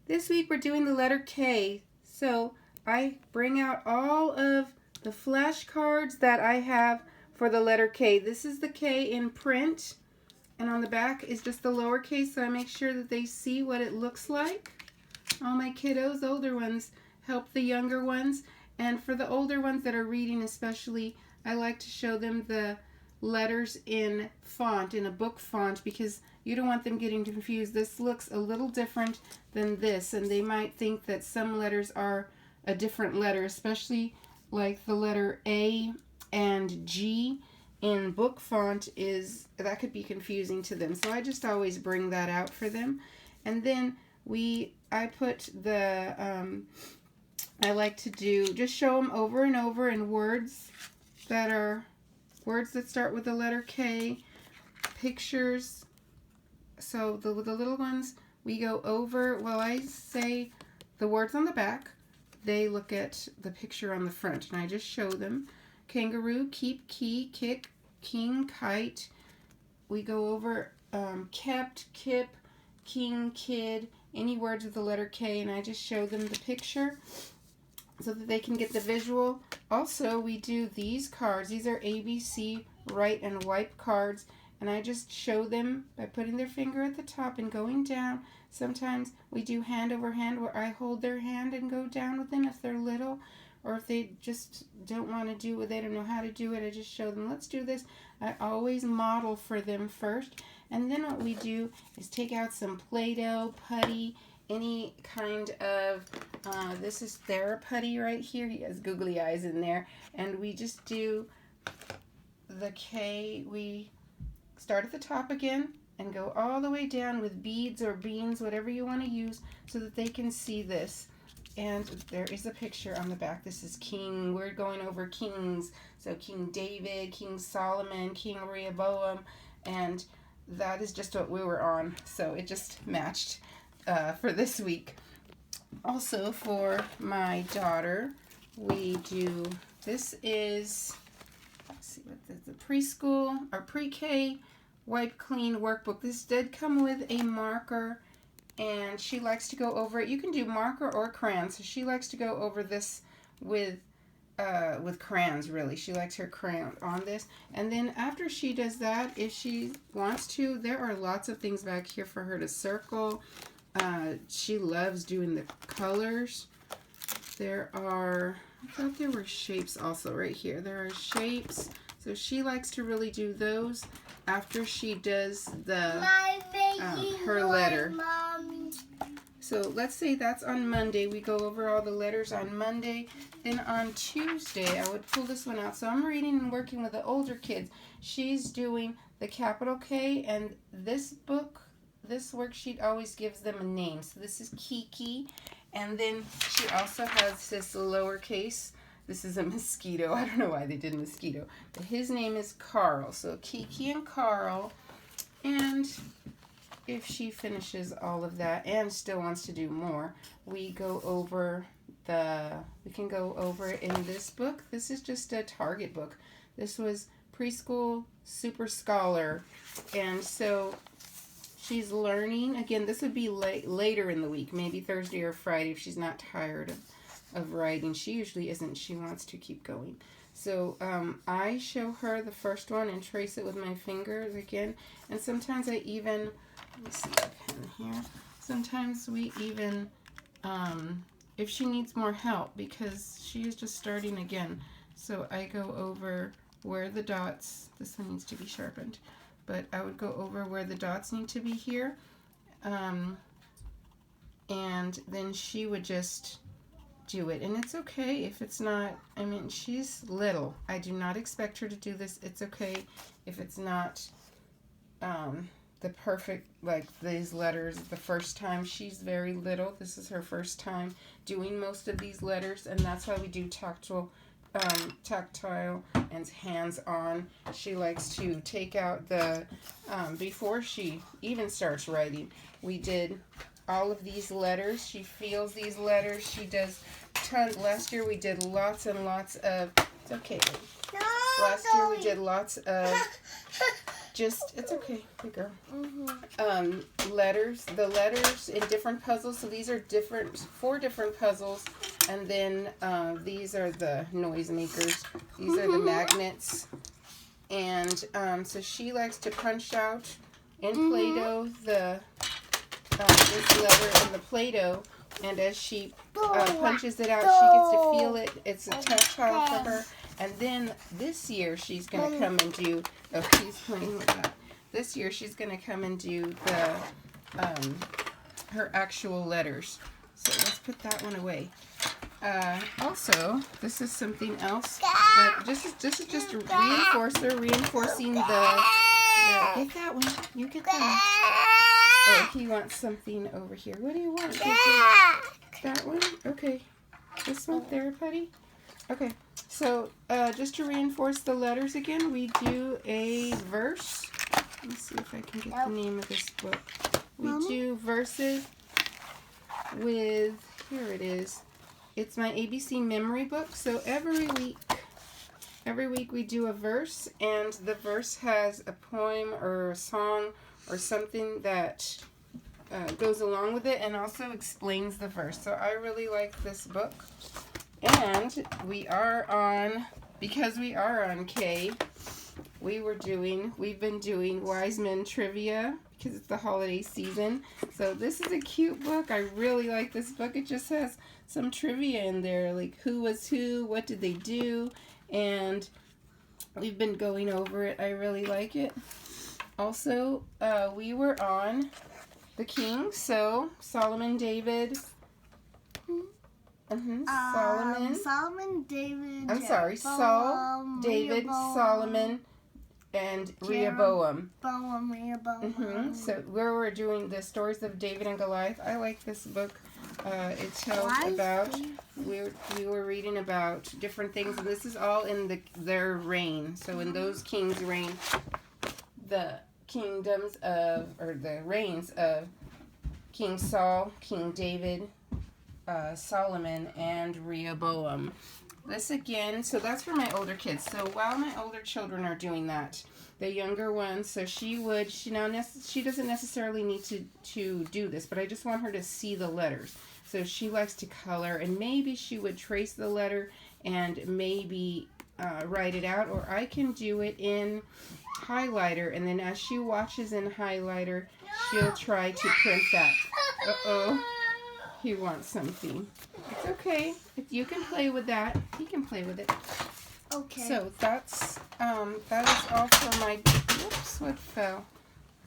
This week we're doing the letter K. So I bring out all of the flashcards that I have for the letter K. This is the K in print, and on the back is just the lowercase, so I make sure that they see what it looks like. All my kiddos, older ones, help the younger ones. And for the older ones that are reading especially, I like to show them the letters in font, in a book font, because you don't want them getting confused. This looks a little different than this, and they might think that some letters are a different letter, especially like the letter A and G in book font that could be confusing to them. So I just always bring that out for them. And then I put I like to just show them over and over in words that start with the letter K, pictures. So the little ones, we go over, while I say the words on the back, they look at the picture on the front, and I just show them. Kangaroo, keep, key, kick, king, kite. We go over kept, kip, king, kid, any words with the letter K, and I just show them the picture so that they can get the visual. Also, we do these cards. These are ABC write and wipe cards, and I just show them by putting their finger at the top and going down. Sometimes we do hand over hand, where I hold their hand and go down with them if they're little, or if they just don't want to do it, they don't know how to do it, I just show them, let's do this. I always model for them first, and then what we do is take out some Play-Doh, putty, any kind of, this is Theraputty right here. He has googly eyes in there. And we just do the K. We start at the top again and go all the way down with beads or beans, whatever you want to use, so that they can see this. And there is a picture on the back. This is king. We're going over kings. So King David, King Solomon, King Rehoboam, and that is just what we were on. So it just matched for this week. Also for my daughter, we do, this is, let's see what the preschool or pre-K wipe clean workbook. This did come with a marker, and she likes to go over it. You can do marker or crayon, so she likes to go over this with crayons, really. She likes her crayon on this. And then after she does that, if she wants to, there are lots of things back here for her to circle. She loves doing the colors. I thought there were shapes also right here. There are shapes. So she likes to really do those after she does her letter. Mommy. So let's say that's on Monday. We go over all the letters on Monday. Then on Tuesday, I would pull this one out. So I'm reading and working with the older kids. She's doing the capital K, and this worksheet always gives them a name. So this is Kiki, and then she also has this lowercase. This is a mosquito. I don't know why they did mosquito, but his name is Carl. So Kiki and Carl, and if she finishes all of that and still wants to do more, we can go over in this book. This is just a Target book. This was Preschool Super Scholar, and so she's learning. Again, this would be later in the week, maybe Thursday or Friday if she's not tired of writing. She usually isn't. She wants to keep going. So I show her the first one and trace it with my fingers again. And sometimes I even, let me see that pen here. Sometimes we even, if she needs more help, because she is just starting again. So I go over where the dots, this one needs to be sharpened, but I would go over where the dots need to be here. And then she would just do it. And it's okay if it's not, I mean, she's little. I do not expect her to do this. It's okay if it's not the perfect, like these letters the first time. She's very little. This is her first time doing most of these letters, and that's why we do tactile and hands-on. She likes to take out the, before she even starts writing, we did all of these letters. She feels these letters. She does tons. Last year we did lots and lots of, it's okay. No, Last year we did lots of just, it's okay, good girl. Letters, the letters in different puzzles. So these are different, 4 different puzzles. And then these are the noise makers. These are the magnets. And so she likes to punch out in Play-Doh this letter in the Play-Doh. And as she punches it out, she gets to feel it. It's a tactile for her. And then this year she's going to come and do, oh, she's playing with that. This year she's going to come and do the her actual letters. So let's put that one away. Also, this is something else. This is just a reinforcer, reinforcing the get that one. You get that. Oh, he wants something over here. What do you want? That one? Okay. This one there, buddy? Okay. So, just to reinforce the letters again, we do a verse. Let me see if I can get the name of this book. We do verses with, here it is. It's my ABC memory book. So every week we do a verse, and the verse has a poem or a song or something that goes along with it and also explains the verse. So I really like this book. And because we are on K, we've been doing Wise Men Trivia because it's the holiday season. So this is a cute book. I really like this book. It just has some trivia in there, like who was who, what did they do, and we've been going over it. I really like it. Also, we were on the Kings, so Solomon, David. Solomon, David. I'm sorry, Saul, David, Solomon, and Rehoboam. Rehoboam. So we're doing the stories of David and Goliath. I like this book. It tells about, we were reading about different things, and this is all in their reign. So in those kings' reign, the kingdoms of, or the reigns of King Saul, King David, Solomon, and Rehoboam. This again, so that's for my older kids. So while my older children are doing that, the younger one, so she doesn't necessarily need to do this, but I just want her to see the letters. So she likes to color, and maybe she would trace the letter and maybe write it out, or I can do it in highlighter, and then as she watches in highlighter, she'll try to print that. Uh-oh. He wants something. It's okay. If you can play with that, he can play with it. Okay. So that is all for my. Whoops! What fell?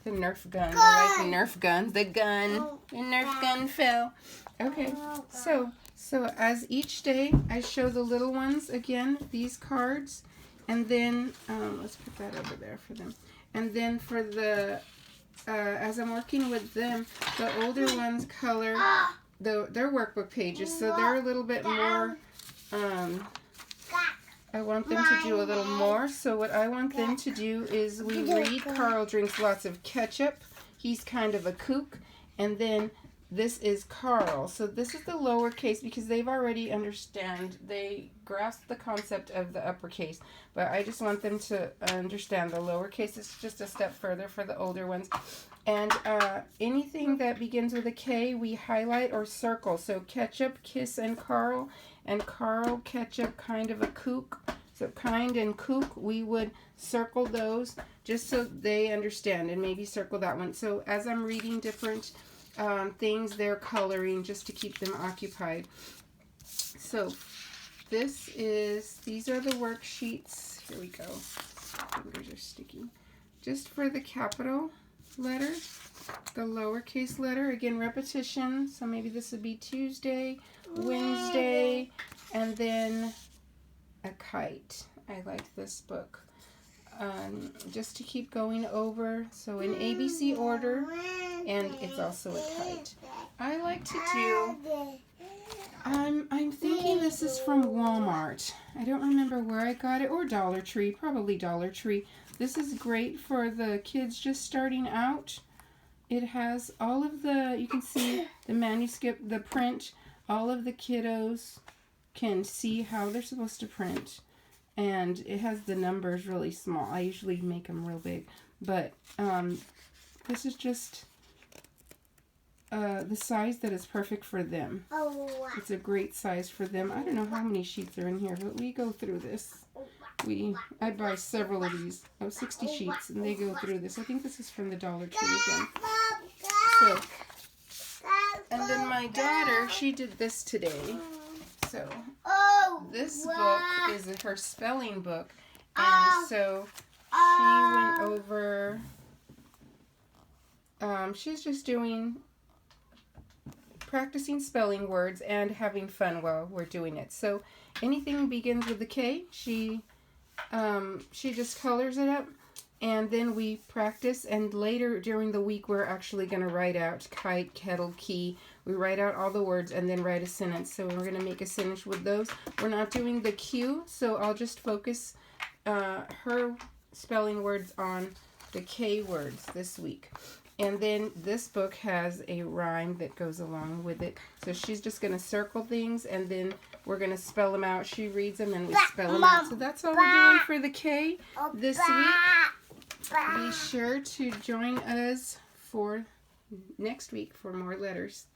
The Nerf gun. I like Nerf guns. The Nerf gun fell. Okay. So as each day I show the little ones again these cards, and then let's put that over there for them. And then for the as I'm working with them, the older ones color their workbook pages, so they're a little bit more, I want them to do a little more. So what I want them to do is we read Carl drinks lots of ketchup. He's kind of a kook. And then this is Carl. So this is the lowercase because they've already they grasp the concept of the uppercase. But I just want them to understand the lowercase. It's just a step further for the older ones. And anything that begins with a K, we highlight or circle. So ketchup, kiss, and Carl. And Carl, ketchup, kind of a kook. So kind and kook, we would circle those just so they understand, and maybe circle that one. So as I'm reading different things, they're coloring just to keep them occupied. So these are the worksheets. Here we go. Fingers are sticky. Just for the capital letters, the lowercase letter, again repetition. So maybe this would be Tuesday, Wednesday, and then a kite. I like this book. Just to keep going over. So in ABC order, and it's also a kite. I like to do, I'm thinking this is from Walmart. I don't remember where I got it, or Dollar Tree, probably Dollar Tree. This is great for the kids just starting out. It has all of you can see the manuscript, the print. All of the kiddos can see how they're supposed to print. And it has the numbers really small. I usually make them real big. But this is just the size that is perfect for them. Oh. It's a great size for them. I don't know how many sheets are in here, but we go through this. I buy several of these, 60 sheets, and they go through this. I think this is from the Dollar Tree again. So, and then my daughter, she did this today. So, this book is her spelling book, and so she went over, she's just practicing spelling words and having fun while we're doing it. So anything begins with a K, she just colors it up, and then we practice, and later during the week we're actually going to write out kite, kettle, key. We write out all the words and then write a sentence. So we're going to make a sentence with those. We're not doing the Q, so I'll just focus her spelling words on the K words this week. And then this book has a rhyme that goes along with it. So she's just going to circle things, and then we're going to spell them out. She reads them, and we spell them out. So that's all we're doing for the K this week. Be sure to join us for next week for more letters.